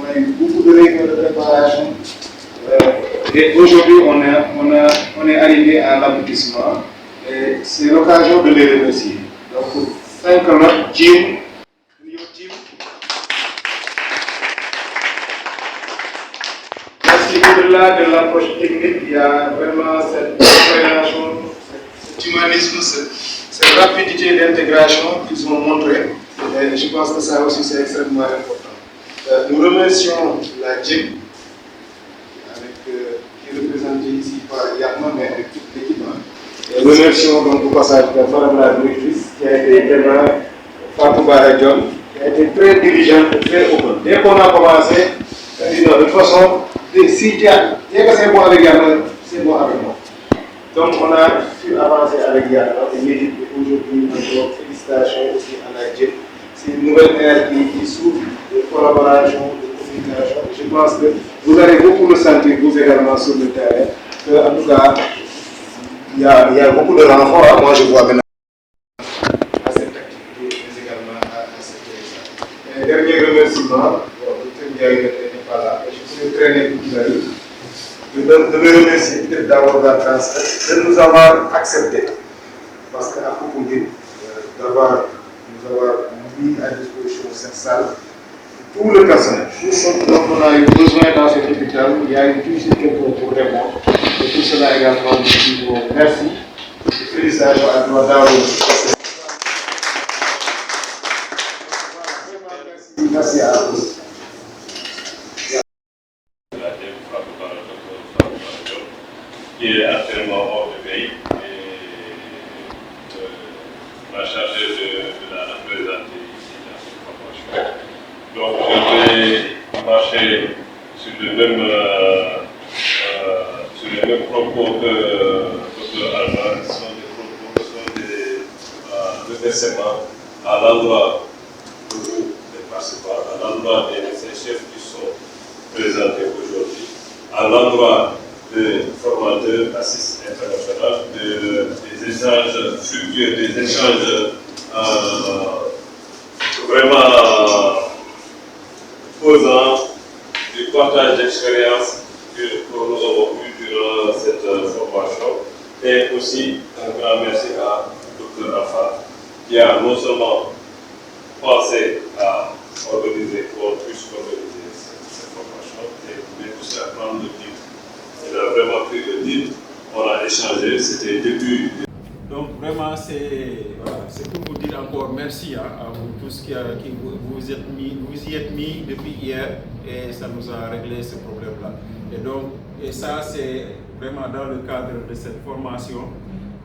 a eu beaucoup de réunions de préparation. Et aujourd'hui, on est arrivé à l'aboutissement. Et c'est l'occasion de les remercier. Donc, 5 notes, Jim, au-delà de l'approche technique, il y a vraiment cette compréhension, cet humanisme, cette rapidité d'intégration qu'ils ont montré. Et je pense que ça aussi c'est extrêmement important. Nous remercions la GIM, qui est représentée ici par Yatma, mais avec toute l'équipe. Et remercions donc au passage Madame la directrice qui a été vraiment Fatou Bara John, qui a été très diligente et très open. Dès qu'on a commencé, elle dit non, de toute façon, si dès que c'est bon avec Yatma, c'est bon avec moi. Donc on a pu avancer avec Yatma et l'équipe aujourd'hui, encore félicitations aussi à la GIM. C'est une nouvelle ère qui s'ouvre de collaboration, de communication. Je pense que vous allez beaucoup le sentir, vous également, sur le terrain. En tout cas, il y a beaucoup de renforts. Moi, je vois maintenant à cette activité, mais également à cette direction. Et dernier remerciement, Dr Ndiaye n'est pas là. Je suis traîné pour qu'il arrive. De me remercier peut-être d'avoir de nous avoir acceptés. Parce qu'à propos d'avoir mis à disposition cette salle pour le personnel. Donc on a eu besoin dans cet hôpital, il y a eu toujours quelqu'un pour répondre. Et tout cela également, nous disons merci. Félicitations à toi d'avoir merci à vous. Qui est actuellement hors de pays et m'a chargé de la représenter ici dans cette formation. Donc je vais marcher sur les mêmes propos que Dr Alba, qui sont des propos, qui sont des remerciements à l'endroit de vous, des participants, à l'endroit des chefs qui sont présentés aujourd'hui, à l'endroit des formateurs, assises internationales, des échanges fructueux, des échanges vraiment posants, du partage d'expérience que nous avons eu durant cette formation. Et aussi un grand merci à Dr Alpha qui a non seulement pensé à organiser, qu'on puisse organiser cette formation, mais aussi à prendre le titre. Il a vraiment pris le deal, on a échangé, c'était début. Donc vraiment c'est pour vous dire encore merci à vous tous qui vous y êtes mis depuis hier et ça nous a réglé ce problème-là. Et ça c'est vraiment dans le cadre de cette formation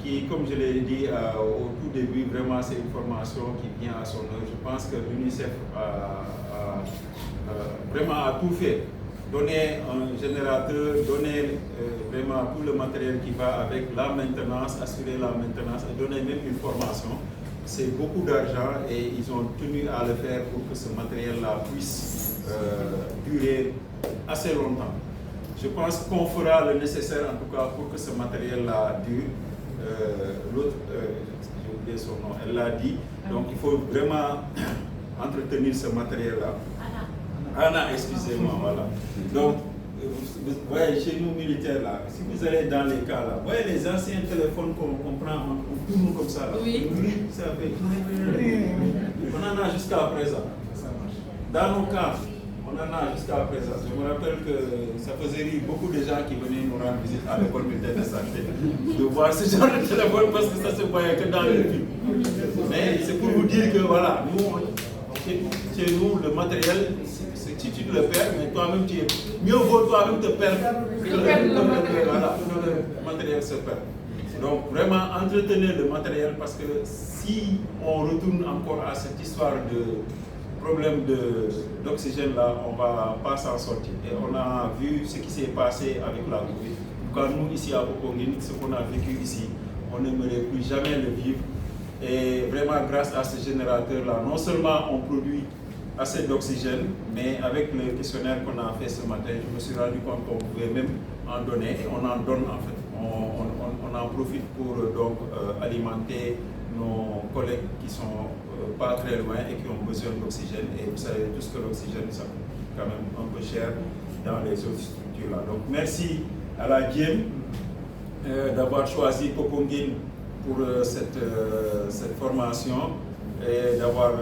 qui, comme je l'ai dit au tout début, vraiment c'est une formation qui vient à son heure. Je pense que l'UNICEF vraiment a tout fait. Donner un générateur, donner vraiment tout le matériel qui va avec la maintenance, assurer la maintenance et donner même une formation. C'est beaucoup d'argent et ils ont tenu à le faire pour que ce matériel-là puisse durer assez longtemps. Je pense qu'on fera le nécessaire en tout cas pour que ce matériel-là dure. L'autre, j'ai oublié son nom, elle l'a dit. Donc il faut vraiment entretenir ce matériel-là. Anna, excusez-moi, voilà. Donc, vous voyez, chez nous militaires là, si vous allez dans les cas là, vous voyez les anciens téléphones qu'on prend, on tourne comme ça là. Oui. Ça fait. On en a jusqu'à présent. Dans nos cas, on en a jusqu'à présent. Je me rappelle que ça faisait rire beaucoup de gens qui venaient nous rendre visite à l'école militaire de santé, de voir ce genre de téléphone parce que ça se voyait que dans les films. Mais c'est pour vous dire que voilà, nous, chez nous, le matériel, si tu le perds, mais toi-même tu es mieux vaut toi-même te perdre que le matériel se perd. Donc vraiment entretenir le matériel parce que si on retourne encore à cette histoire de problème d'oxygène là, on ne va pas s'en sortir. Et on a vu ce qui s'est passé avec la Covid. Quand nous ici à Popenguine, ce qu'on a vécu ici, on n'aimerait plus jamais le vivre. Et vraiment grâce à ce générateur là, non seulement on produit assez d'oxygène, mais avec le questionnaire qu'on a fait ce matin, je me suis rendu compte qu'on pouvait même en donner, et on en donne en fait. On en profite pour donc alimenter nos collègues qui sont pas très loin et qui ont besoin d'oxygène. Et vous savez tous que l'oxygène, ça coûte quand même un peu cher dans les autres structures là. Donc merci à la GIEM d'avoir choisi Popenguine pour cette formation et d'avoir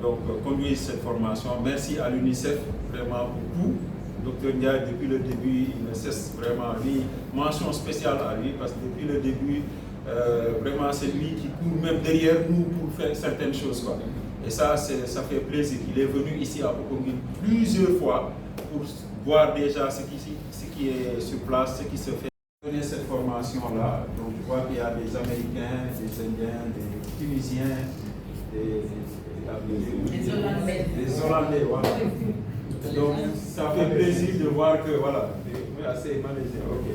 donc conduit cette formation. Merci à l'UNICEF vraiment pour tout. Docteur Ndiaye, depuis le début, il ne cesse vraiment, lui, mention spéciale à lui, parce que depuis le début, vraiment c'est lui qui court même derrière nous pour faire certaines choses, quoi. Et ça fait plaisir. Il est venu ici à Popenguine plusieurs fois pour voir déjà ce qui est sur place, ce qui se fait. Donner cette formation-là, donc je vois qu'il y a des Américains, des Indiens, des Tunisiens, des Hollandais, voilà. Donc ça fait plaisir de voir que, voilà, assez malaisien, ok.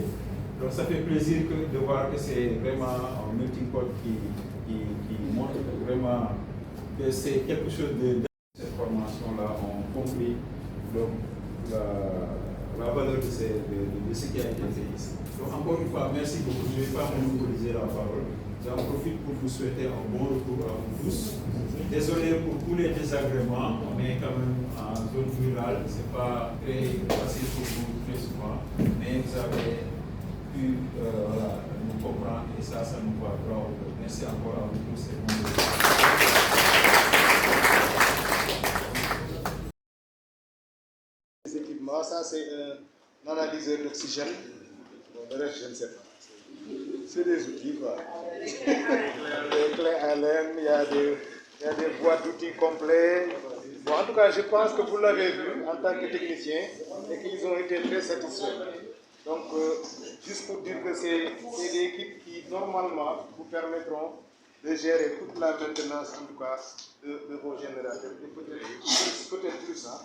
Donc ça fait plaisir de voir que c'est vraiment un multicode qui montre vraiment que c'est quelque chose de cette formation-là, on compris donc, la valeur de ce qui a été fait ici. Donc encore une fois, merci beaucoup. Je ne vais pas monopoliser la parole. J'en profite pour vous souhaiter un bon retour à vous tous. Désolé pour tous les désagréments. On est quand même en zone rurale. Ce n'est pas très facile pour vous très souvent. Mais vous avez pu nous comprendre et ça nous va droit au cœur. Merci encore à vous tous et bon retour. Ça, c'est un analyseur d'oxygène. Bon, le reste, je ne sais pas. C'est des outils, quoi. Des clés à laine, il y a des boîtes d'outils complets. Bon, en tout cas, je pense que vous l'avez vu en tant que technicien et qu'ils ont été très satisfaits. Donc, juste pour dire que c'est des équipes qui, normalement, vous permettront de gérer toute la maintenance, en tout cas, de vos générateurs. Et peut-être plus, hein.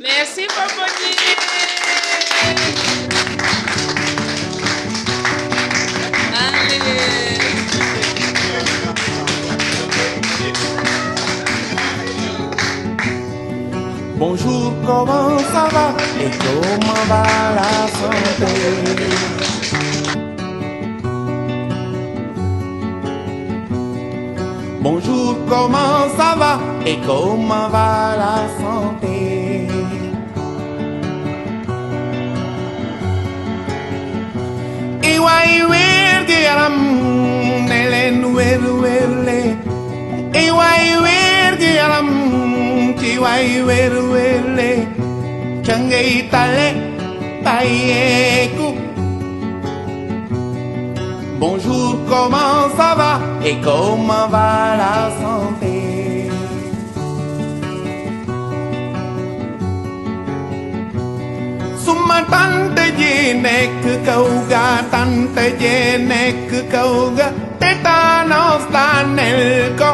Merci, Popenguine. Bonjour, comment ça va et comment va la santé? Bonjour, comment ça va et comment va la santé? Iwai werdi yaram nelen werwele. Iwai werdi yaram tiwai werwele. ca ngay tale bàyyeeku. Bonjour, comment ça va et comment va la santé? Suma tante ji nekk kaw ga tante ji nekk kaw ga tétanos daaneel ko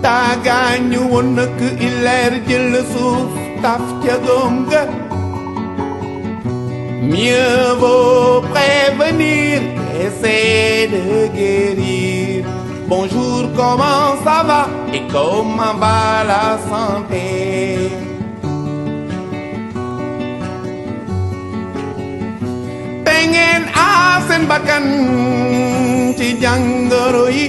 taagaañu woon nak ileer jël suuf taf ca góom ga. Mieux vaut prévenir qu'essayer de guérir. Bonjour, comment ça va et comment va la santé? Te ngeen aar seen bakkan ci jàngoro yi.